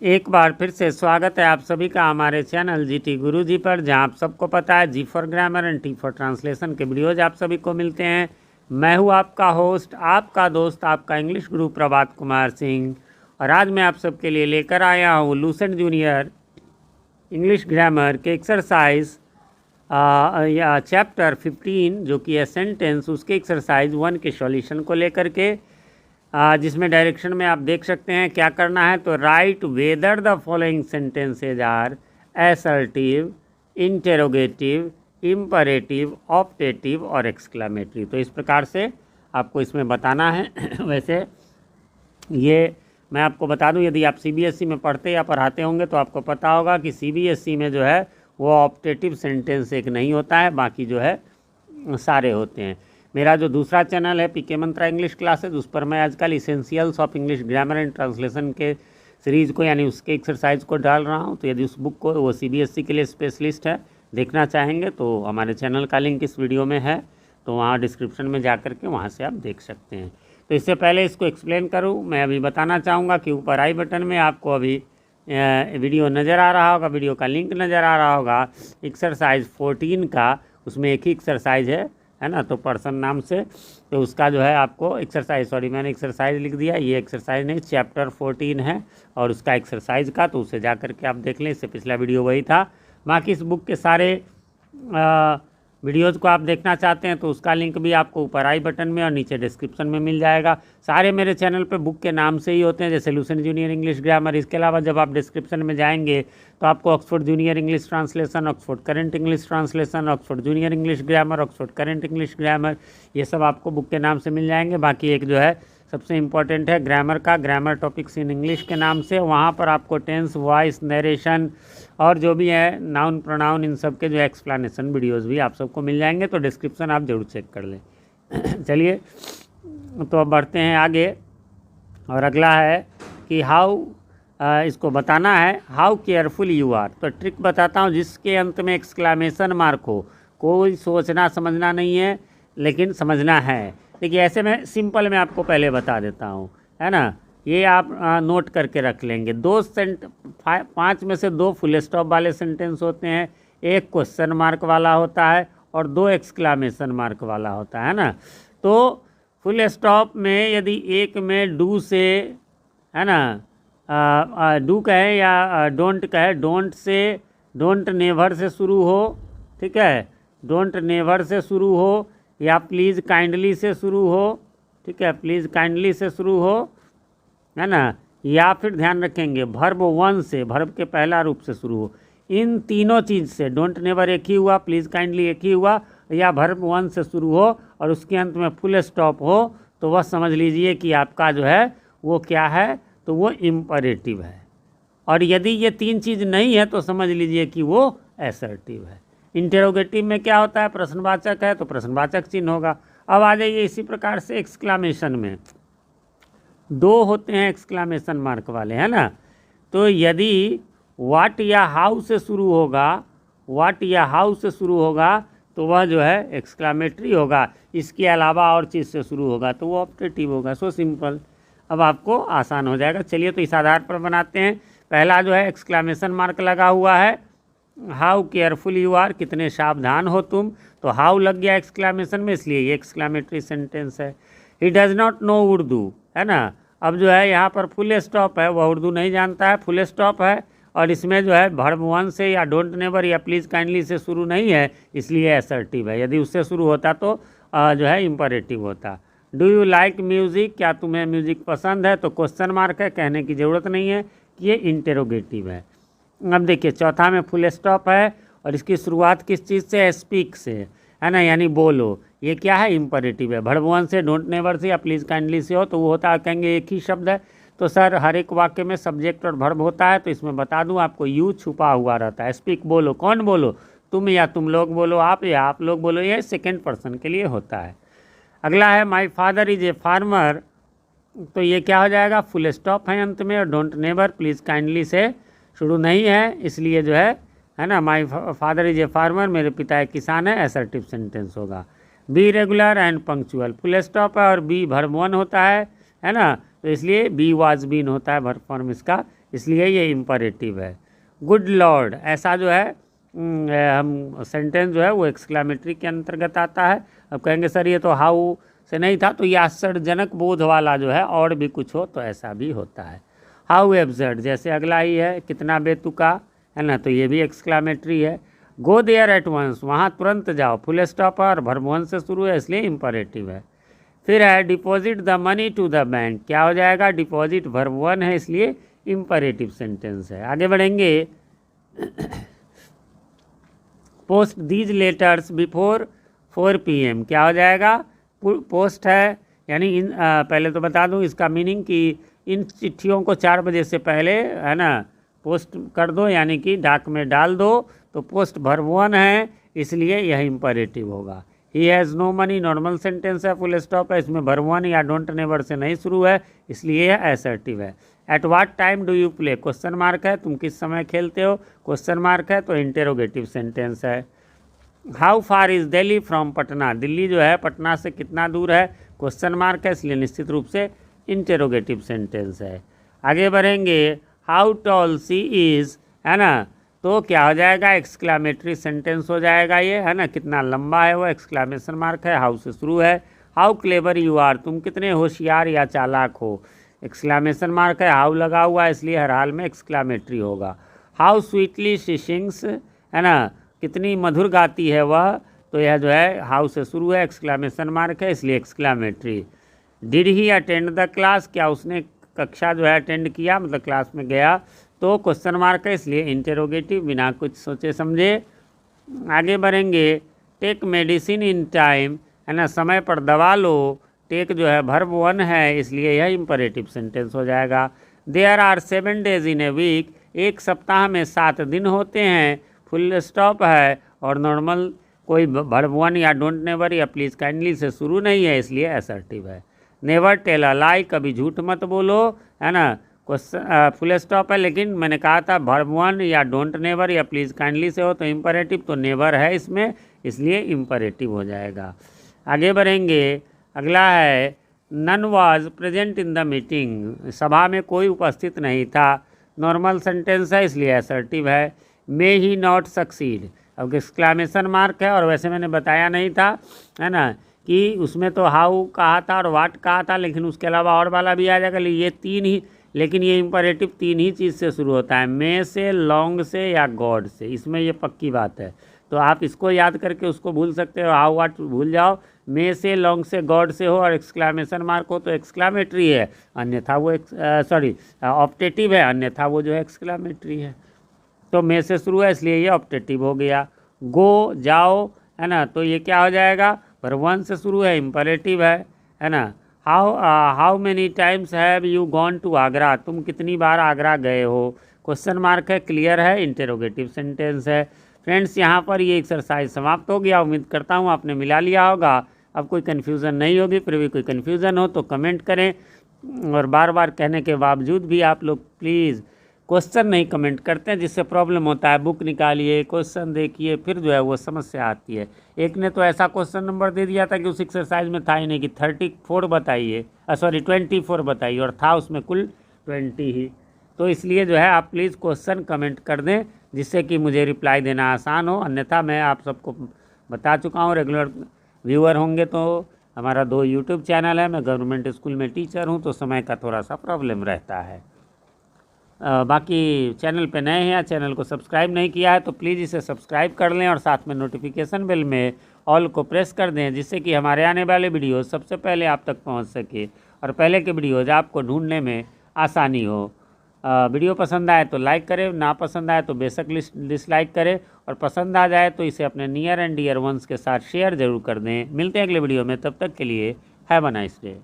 एक बार फिर से स्वागत है आप सभी का हमारे चैनल जीटी गुरुजी पर, जहां आप सबको पता है G for grammar and T for translation के वीडियोज आप सभी को मिलते हैं। मैं हूं आपका होस्ट, आपका दोस्त, आपका इंग्लिश गुरु प्रभात कुमार सिंह, और आज मैं आप सबके लिए लेकर आया हूं लूसेंट जूनियर इंग्लिश ग्रामर के एक्सरसाइज या चैप्टर 15 जो कि है सेंटेंस, उसके एक्सरसाइज 1 के सॉल्यूशन को लेकर के, जिसमें डायरेक्शन में आप देख सकते हैं क्या करना है। तो write whether the following sentences are assertive, interrogative, imperative, optative और एक्सक्लेमेटरी। तो इस प्रकार से आपको इसमें बताना है। वैसे ये मैं आपको बता दूं, यदि आप सीबीएसई में पढ़ते या पढ़ाते होंगे तो आपको पता होगा कि सीबीएसई में जो है वो ऑप्टेटिव सेंटेंस एक नहीं होता है, बाकी जो है सारे होते हैं। मेरा जो दूसरा चैनल है पीके मंत्रा इंग्लिश क्लासेज, उस पर मैं आजकल essentials of English grammar and translation के सीरीज़ को यानी उसके एक्सरसाइज को डाल रहा हूं। तो यदि उस बुक को, वो सीबीएसई के लिए स्पेशलिस्ट है, देखना चाहेंगे तो हमारे चैनल का लिंक इस वीडियो में है, तो वहाँ डिस्क्रिप्शन में जा कर के वहाँ से आप देख सकते हैं। तो इससे पहले इसको एक्सप्लेन करूँ, मैं अभी बताना चाहूँगा कि ऊपर आई बटन में आपको अभी वीडियो नज़र आ रहा होगा, वीडियो का लिंक नज़र आ रहा होगा एक्सरसाइज 14 का। उसमें एक ही एक्सरसाइज है ना, तो पर्सन नाम से, तो उसका जो है आपको एक्सरसाइज, सॉरी मैंने एक्सरसाइज लिख दिया, ये एक्सरसाइज नहीं, चैप्टर 14 है और उसका एक्सरसाइज का, तो उसे जा कर के आप देख लें। इससे पिछला वीडियो वही था। बाकी इस बुक के सारे वीडियोज़ को आप देखना चाहते हैं तो उसका लिंक भी आपको ऊपर आई बटन में और नीचे डिस्क्रिप्शन में मिल जाएगा। सारे मेरे चैनल पे बुक के नाम से ही होते हैं, जैसे लूसेंट जूनियर इंग्लिश ग्रामर। इसके अलावा जब आप डिस्क्रिप्शन में जाएंगे तो आपको Oxford junior English translation, Oxford current English translation, Oxford junior English grammar, Oxford current English grammar, ये सब आपको बुक के नाम से मिल जाएंगे। बाकी एक जो है सबसे इम्पॉर्टेंट है ग्रामर का, ग्रामर टॉपिक्स इन इंग्लिश के नाम से, वहाँ पर आपको टेंस, वॉइस, नरेशन और जो भी है नाउन, प्रोनाउन, इन सब के जो एक्सप्लेनेशन वीडियोस भी आप सबको मिल जाएंगे। तो डिस्क्रिप्शन आप जरूर चेक कर लें। चलिए तो अब बढ़ते हैं आगे, और अगला है कि हाउ, इसको बताना है हाउ केयरफुल यू आर। तो ट्रिक बताता हूँ जिसके अंत में एक्सक्लेमेशन मार्क हो। कोई सोचना समझना नहीं है, लेकिन समझना है। देखिए ऐसे में सिंपल में आपको पहले बता देता हूँ, है ना, ये आप नोट करके रख लेंगे। 5 में से 2 फुल स्टॉप वाले सेंटेंस होते हैं, 1 क्वेश्चन मार्क वाला होता है और 2 एक्सक्लेमेशन मार्क वाला होता है ना। तो फुल स्टॉप में यदि एक में डू से, है ना, डू कहे या डोंट कहे, डोंट से, डोंट नेवर से शुरू हो, ठीक है, डोंट नेवर से शुरू हो, या प्लीज़ काइंडली से शुरू हो, ठीक है, प्लीज़ काइंडली से शुरू हो, है ना, या फिर ध्यान रखेंगे वर्ब 1 से, वर्ब के पहला रूप से शुरू हो। इन तीनों चीज़ से, डोंट नेवर एक ही हुआ, प्लीज़ काइंडली एक ही हुआ, या वर्ब 1 से शुरू हो और उसके अंत में फुल स्टॉप हो, तो वह समझ लीजिए कि आपका जो है वो क्या है, तो वो इम्परेटिव है। और यदि ये 3 चीज़ नहीं है तो समझ लीजिए कि वो असर्टिव है। इंटेरोगेटिव में क्या होता है, प्रश्नवाचक है तो प्रश्नवाचक चिन्ह होगा। अब आ जाइए इसी प्रकार से एक्सक्लेमेशन में 2 होते हैं एक्सक्लेमेशन मार्क वाले, है ना। तो यदि व्हाट या हाउ से शुरू होगा, व्हाट या हाउ से शुरू होगा तो वह जो है एक्सक्लेमेटरी होगा। इसके अलावा और चीज़ से शुरू होगा तो वो ऑप्टेटिव होगा। सो सिंपल, अब आपको आसान हो जाएगा। चलिए तो इस आधार पर बनाते हैं। पहला जो है एक्सक्लेमेशन मार्क लगा हुआ है, हाउ केयरफुल यू आर, कितने सावधान हो तुम, तो हाउ लग गया एक्सक्लेमेशन में, इसलिए ये एक्सक्लेमेटरी सेंटेंस है। He does not know Urdu, है ना। अब जो है यहाँ पर फुल स्टॉप है, वह उर्दू नहीं जानता है, फुल स्टॉप है, और इसमें जो है वर्ब 1 से या डोंट नेवर या प्लीज़ काइंडली से शुरू नहीं है, इसलिए असर्टिव है। यदि उससे शुरू होता तो जो है इम्परेटिव होता। डू यू लाइक म्यूज़िक, क्या तुम्हें म्यूज़िक पसंद है, तो क्वेश्चन मार्क है, कहने की ज़रूरत नहीं है कि ये इंटेरोगेटिव है। अब देखिए चौथा में फुल स्टॉप है और इसकी शुरुआत किस चीज़ से, स्पीक से, है ना, यानी बोलो। ये क्या है, इम्परेटिव है। वर्ब 1 से, डोंट नेवर से या प्लीज़ काइंडली से हो तो वो होता है, कहेंगे एक ही शब्द है। तो सर हर एक वाक्य में सब्जेक्ट और वर्ब होता है, तो इसमें बता दूं आपको यू छुपा हुआ रहता है। स्पीक बोलो, कौन बोलो, तुम या तुम लोग बोलो, आप या आप लोग बोलो, ये सेकेंड पर्सन के लिए होता है। अगला है my father is a farmer, तो ये क्या हो जाएगा, फुल स्टॉप है अंत में और डोंट नेवर प्लीज़ काइंडली से शुरू नहीं है, इसलिए जो है ना, my father is a farmer, मेरे पिता एक किसान है, असर्टिव सेंटेंस होगा। Be regular and punctual, full stop है और बी वर्ब 1 होता है ना, तो इसलिए बी वाज बीन होता है वर्ब फॉर्म इसका, इसलिए ये इम्परेटिव है। गुड लॉर्ड, ऐसा जो है हम सेंटेंस जो है वो एक्सक्लामेटरी के अंतर्गत आता है। अब कहेंगे सर ये तो हाउ से नहीं था, तो ये आश्चर्यजनक बोध वाला जो है और भी कुछ हो तो ऐसा भी होता है। हाउ एब्सर्ड, जैसे अगला ही है कितना बेतुका, है ना, तो ये भी एक्सक्लामेटरी है। गो देयर एट वंस, वहाँ तुरंत जाओ, फुल स्टॉप और वर्ब वन से शुरू है इसलिए इम्परेटिव है। फिर है deposit the money to the bank, क्या हो जाएगा, डिपॉजिट वर्ब वन है इसलिए इम्परेटिव सेंटेंस है। आगे बढ़ेंगे, post these letters before 4 PM, क्या हो जाएगा, पोस्ट है यानी इन पहले तो बता दूं इसका मीनिंग कि इन चिट्ठियों को 4 बजे से पहले, है ना, पोस्ट कर दो, यानी कि डाक में डाल दो। तो पोस्ट वर्ब वन है इसलिए यह इम्परेटिव होगा। He has no money normal sentence है, फुल स्टॉप है, इसमें वर्ब वन या डोंट नेवर से नहीं शुरू है इसलिए यह असर्टिव है। At what time do you play, question mark है, तुम किस समय खेलते हो, क्वेश्चन मार्क है तो इंटेरोगेटिव सेंटेंस है। How far is Delhi from Patna, Delhi जो है पटना से कितना दूर है, क्वेश्चन मार्क है इसलिए निश्चित रूप से इंटेरोगेटिव सेंटेंस है। आगे बढ़ेंगे, हाउ टॉल सी इज़, है ना, तो क्या हो जाएगा, एक्सक्लामेटरी सेंटेंस हो जाएगा ये, है ना, कितना लंबा है वो, एक्सक्लामेशन मार्क है, हाउ से शुरू है। हाउ क्लेवर यू आर, तुम कितने होशियार या चालाक हो, एक्सक्लामेशन मार्क है, हाउ लगा हुआ है इसलिए हर हाल में एक्सक्लामेटरी होगा। हाउ स्वीटली शी सिंग्स, है ना, कितनी मधुर गाती है वह, तो यह जो है हाउ से शुरू है, एक्सक्लामेशन मार्क है इसलिए exclamatory. Did he attend the class, क्या उसने कक्षा जो है अटेंड किया, मतलब क्लास में गया, तो क्वेश्चन मार्क है इसलिए इंटेरोगेटिव, बिना कुछ सोचे समझे। आगे बढ़ेंगे, टेक मेडिसिन इन टाइम, है ना, समय पर दवा लो, टेक जो है वर्ब वन है इसलिए यह इम्परेटिव सेंटेंस हो जाएगा। There are 7 days in a week, एक सप्ताह में 7 दिन होते हैं, फुल स्टॉप है और नॉर्मल कोई वर्ब वन या डोंट नेवर या प्लीज़ काइंडली से शुरू नहीं है इसलिए असर्टिव है। नेवर टेल अ लाई, कभी झूठ मत बोलो, है ना, क्वेश्चन फुल स्टॉप है लेकिन मैंने कहा था वर्ब वन या डोंट नेवर या प्लीज़ काइंडली से हो तो इम्परेटिव, तो नेवर है इसमें इसलिए इम्परेटिव हो जाएगा। आगे बढ़ेंगे, अगला है, none was present in the meeting, सभा में कोई उपस्थित नहीं था, नॉर्मल सेंटेंस है इसलिए असर्टिव है। मे ही नॉट सक्सीड, अब एक्सक्लामेशन मार्क है और वैसे मैंने बताया नहीं था, है ना, कि उसमें तो हाउ कहा था और वाट कहा था, लेकिन उसके अलावा और वाला भी आ जाएगा, ये 3 ही, लेकिन ये इम्परेटिव 3 ही चीज़ से शुरू होता है, मे से, लॉन्ग से या गॉड से, इसमें ये पक्की बात है। तो आप इसको याद करके उसको भूल सकते हो, हाउ वाट भूल जाओ, मे से, लॉन्ग से, गॉड से हो और एक्सक्लामेशन मार्क हो तो एक्सक्लामेटरी है, अन्यथा वो ऑप्टेटिव है, अन्यथा वो जो है एक्सक्लामेटरी है। तो मे से शुरू है इसलिए ये ऑप्टेटिव हो गया। गो जाओ, है ना, तो ये क्या हो जाएगा, पर वन से शुरू है, इम्परेटिव है ना। How many times have you gone to Agra, तुम कितनी बार आगरा गए हो, क्वेश्चन मार्क है, क्लियर है, इंटेरोगेटिव सेंटेंस है। फ्रेंड्स, यहाँ पर ये एक्सरसाइज समाप्त हो गया, उम्मीद करता हूँ आपने मिला लिया होगा, अब कोई कन्फ्यूज़न नहीं होगी, फिर भी कोई कन्फ्यूज़न हो तो कमेंट करें, और बार बार कहने के बावजूद भी आप लोग प्लीज़ क्वेश्चन नहीं कमेंट करते हैं जिससे प्रॉब्लम होता है, बुक निकालिए, क्वेश्चन देखिए, फिर जो है वो समस्या आती है। एक ने तो ऐसा क्वेश्चन नंबर दे दिया था कि उस एक्सरसाइज में था ही नहीं कि 34 बताइए, 24 बताइए, और था उसमें कुल 20 ही। तो इसलिए जो है आप प्लीज़ क्वेश्चन कमेंट कर दें जिससे कि मुझे रिप्लाई देना आसान हो, अन्यथा मैं आप सबको बता चुका हूँ, रेगुलर व्यूअर होंगे तो हमारा 2 यूट्यूब चैनल है, मैं गवर्नमेंट स्कूल में टीचर हूँ तो समय का थोड़ा सा प्रॉब्लम रहता है। बाकी चैनल पे नए हैं या चैनल को सब्सक्राइब नहीं किया है तो प्लीज़ इसे सब्सक्राइब कर लें और साथ में नोटिफिकेशन बेल में ऑल को प्रेस कर दें जिससे कि हमारे आने वाले वीडियो सबसे पहले आप तक पहुंच सके और पहले के वीडियोज आपको ढूंढने में आसानी हो। वीडियो पसंद आए तो लाइक करें, ना पसंद आए तो बेशक डिसलाइक करें, और पसंद आ जाए तो इसे अपने नियर एंड डियर वंस के साथ शेयर ज़रूर कर दें। मिलते हैं अगले वीडियो में, तब तक के लिए हैव अ नाइस डे।